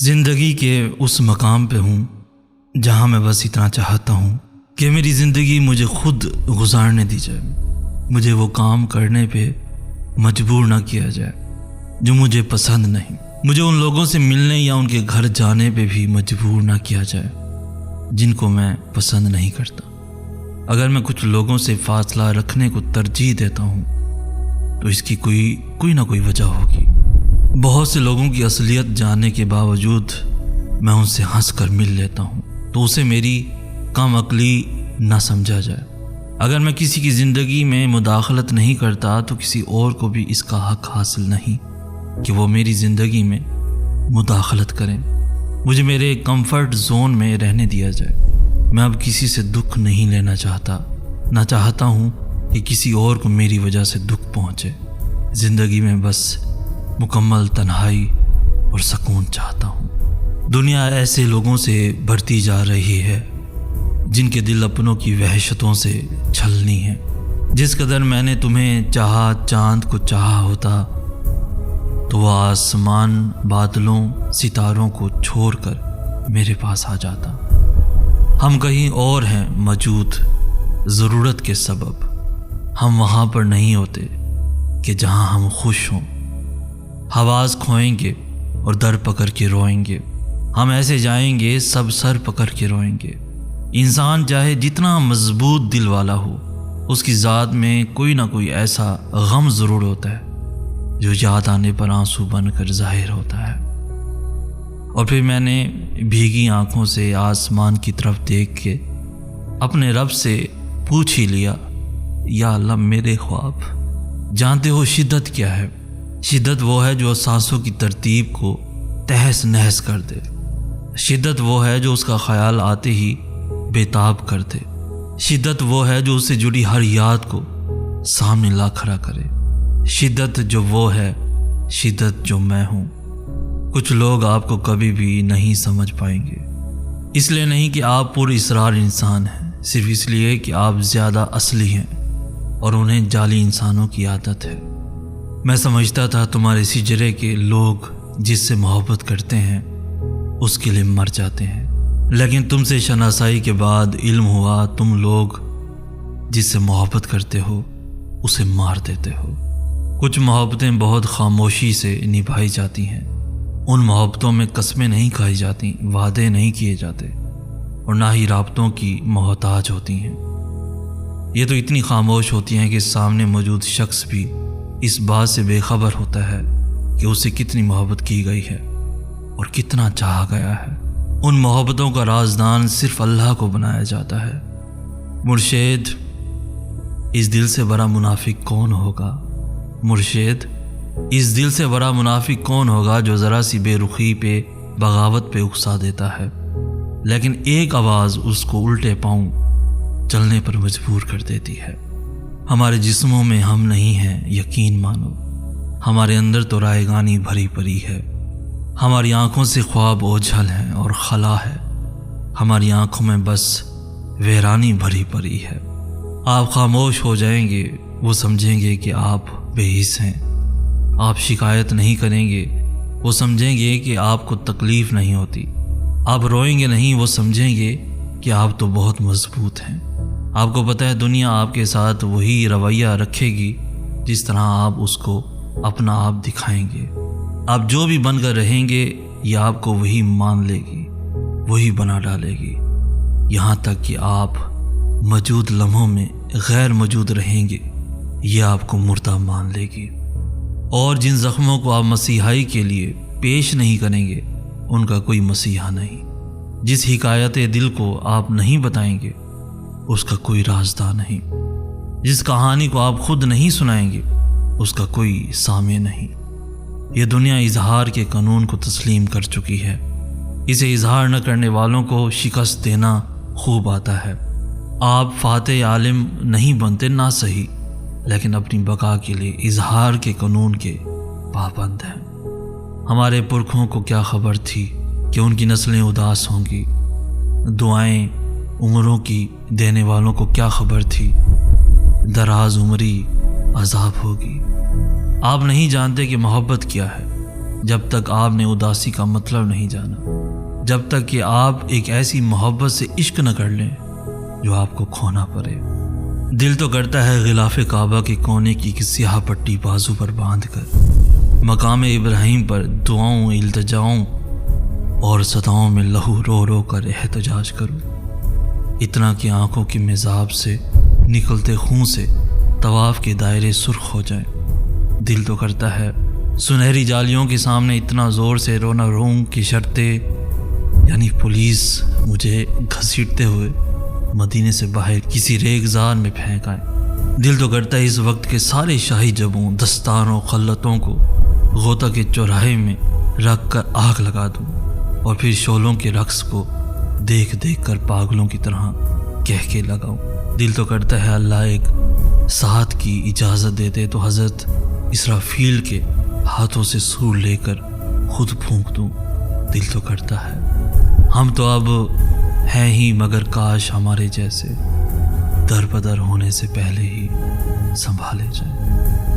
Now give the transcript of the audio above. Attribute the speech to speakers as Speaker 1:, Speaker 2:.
Speaker 1: زندگی کے اس مقام پہ ہوں جہاں میں بس اتنا چاہتا ہوں کہ میری زندگی مجھے خود گزارنے دی جائے، مجھے وہ کام کرنے پہ مجبور نہ کیا جائے جو مجھے پسند نہیں، مجھے ان لوگوں سے ملنے یا ان کے گھر جانے پہ بھی مجبور نہ کیا جائے جن کو میں پسند نہیں کرتا۔ اگر میں کچھ لوگوں سے فاصلہ رکھنے کو ترجیح دیتا ہوں تو اس کی کوئی نہ کوئی وجہ ہوگی۔ بہت سے لوگوں کی اصلیت جاننے کے باوجود میں ان سے ہنس کر مل لیتا ہوں تو اسے میری کم عقلی نہ سمجھا جائے۔ اگر میں کسی کی زندگی میں مداخلت نہیں کرتا تو کسی اور کو بھی اس کا حق حاصل نہیں کہ وہ میری زندگی میں مداخلت کریں۔ مجھے میرے کمفرٹ زون میں رہنے دیا جائے۔ میں اب کسی سے دکھ نہیں لینا چاہتا، نہ چاہتا ہوں کہ کسی اور کو میری وجہ سے دکھ پہنچے۔ زندگی میں بس مکمل تنہائی اور سکون چاہتا ہوں۔ دنیا ایسے لوگوں سے بھرتی جا رہی ہے جن کے دل اپنوں کی وحشتوں سے چھلنی ہے۔ جس قدر میں نے تمہیں چاہا، چاند کو چاہا ہوتا تو وہ آسمان بادلوں ستاروں کو چھوڑ کر میرے پاس آ جاتا۔ ہم کہیں اور ہیں موجود ضرورت کے سبب، ہم وہاں پر نہیں ہوتے کہ جہاں ہم خوش ہوں۔ حواس کھوئیں گے اور در پکڑ کے روئیں گے، ہم ایسے جائیں گے سب سر پکڑ کے روئیں گے۔ انسان چاہے جتنا مضبوط دل والا ہو، اس کی ذات میں کوئی نہ کوئی ایسا غم ضرور ہوتا ہے جو یاد آنے پر آنسو بن کر ظاہر ہوتا ہے۔ اور پھر میں نے بھیگی آنکھوں سے آسمان کی طرف دیکھ کے اپنے رب سے پوچھ ہی لیا، یا اللہ میرے خواب جانتے ہو شدت کیا ہے؟ شدت وہ ہے جو سانسوں کی ترتیب کو تہس نہس کر دے۔ شدت وہ ہے جو اس کا خیال آتے ہی بےتاب کر دے۔ شدت وہ ہے جو اس سے جڑی ہر یاد کو سامنے لا کھڑا کرے۔ شدت جو وہ ہے، شدت جو میں ہوں۔ کچھ لوگ آپ کو کبھی بھی نہیں سمجھ پائیں گے، اس لیے نہیں کہ آپ پر اصرار انسان ہیں، صرف اس لیے کہ آپ زیادہ اصلی ہیں اور انہیں جعلی انسانوں کی عادت ہے۔ میں سمجھتا تھا تمہارے سجرے کے لوگ جس سے محبت کرتے ہیں اس کے لیے مر جاتے ہیں، لیکن تم سے شناسائی کے بعد علم ہوا تم لوگ جس سے محبت کرتے ہو اسے مار دیتے ہو۔ کچھ محبتیں بہت خاموشی سے نبھائی جاتی ہیں۔ ان محبتوں میں قسمیں نہیں کھائی جاتی، وعدے نہیں کیے جاتے اور نہ ہی رابطوں کی محتاج ہوتی ہیں۔ یہ تو اتنی خاموش ہوتی ہیں کہ سامنے موجود شخص بھی اس بات سے بے خبر ہوتا ہے کہ اسے کتنی محبت کی گئی ہے اور کتنا چاہا گیا ہے۔ ان محبتوں کا رازدان صرف اللہ کو بنایا جاتا ہے۔ مرشد، اس دل سے بڑا منافق کون ہوگا؟ مرشد، اس دل سے بڑا منافق کون ہوگا جو ذرا سی بے رخی پہ، بغاوت پہ اکسا دیتا ہے، لیکن ایک آواز اس کو الٹے پاؤں چلنے پر مجبور کر دیتی ہے۔ ہمارے جسموں میں ہم نہیں ہیں، یقین مانو، ہمارے اندر تو رائگانی بھری پڑی ہے۔ ہماری آنکھوں سے خواب اوجھل ہیں اور خلا ہے، ہماری آنکھوں میں بس ویرانی بھری پڑی ہے۔ آپ خاموش ہو جائیں گے، وہ سمجھیں گے کہ آپ بے حس ہیں۔ آپ شکایت نہیں کریں گے، وہ سمجھیں گے کہ آپ کو تکلیف نہیں ہوتی۔ آپ روئیں گے نہیں، وہ سمجھیں گے کہ آپ تو بہت مضبوط ہیں۔ آپ کو پتہ ہے دنیا آپ کے ساتھ وہی رویہ رکھے گی جس طرح آپ اس کو اپنا آپ دکھائیں گے۔ آپ جو بھی بن کر رہیں گے یہ آپ کو وہی مان لے گی، وہی بنا ڈالے گی، یہاں تک کہ آپ موجود لمحوں میں غیر موجود رہیں گے یہ آپ کو مردہ مان لے گی۔ اور جن زخموں کو آپ مسیحائی کے لیے پیش نہیں کریں گے ان کا کوئی مسیحا نہیں۔ جس حکایت دل کو آپ نہیں بتائیں گے اس کا کوئی رازدار نہیں۔ جس کہانی کو آپ خود نہیں سنائیں گے اس کا کوئی سامع نہیں۔ یہ دنیا اظہار کے قانون کو تسلیم کر چکی ہے۔ اسے اظہار نہ کرنے والوں کو شکست دینا خوب آتا ہے۔ آپ فاتح عالم نہیں بنتے نہ صحیح، لیکن اپنی بقا کے لیے اظہار کے قانون کے پابند ہیں۔ ہمارے پرکھوں کو کیا خبر تھی کہ ان کی نسلیں اداس ہوں گی؟ دعائیں عمروں کی دینے والوں کو کیا خبر تھی دراز عمری عذاب ہوگی؟ آپ نہیں جانتے کہ محبت کیا ہے، جب تک آپ نے اداسی کا مطلب نہیں جانا، جب تک کہ آپ ایک ایسی محبت سے عشق نہ کر لیں جو آپ کو کھونا پڑے۔ دل تو کرتا ہے غلاف کعبہ کے کونے کی ایک سیاہ پٹی بازو پر باندھ کر مقام ابراہیم پر دعاؤں، التجاؤں اور صداؤں میں لہو رو رو کر احتجاج کروں، اتنا کہ آنکھوں کی میزاب سے نکلتے خون سے طواف کے دائرے سرخ ہو جائیں۔ دل تو کرتا ہے سنہری جالیوں کے سامنے اتنا زور سے رونا روم کی شرطیں، یعنی پولیس مجھے گھسیٹتے ہوئے مدینے سے باہر کسی ریگزار میں پھینک آئے۔ دل تو کرتا ہے اس وقت کے سارے شاہی جبوں، دستاروں، خلتوں کو غوطہ کے چوراہے میں رکھ کر آگ لگا دوں اور پھر شعلوں کے رقص کو دیکھ دیکھ کر پاگلوں کی طرح کہہ کے لگاؤں۔ دل تو کرتا ہے اللہ ایک ساتھ کی اجازت دے دے تو حضرت اسرافیل کے ہاتھوں سے سور لے کر خود پھونک دوں۔ دل تو کرتا ہے ہم تو اب ہیں ہی، مگر کاش ہمارے جیسے در بدر ہونے سے پہلے ہی سنبھالے جائیں۔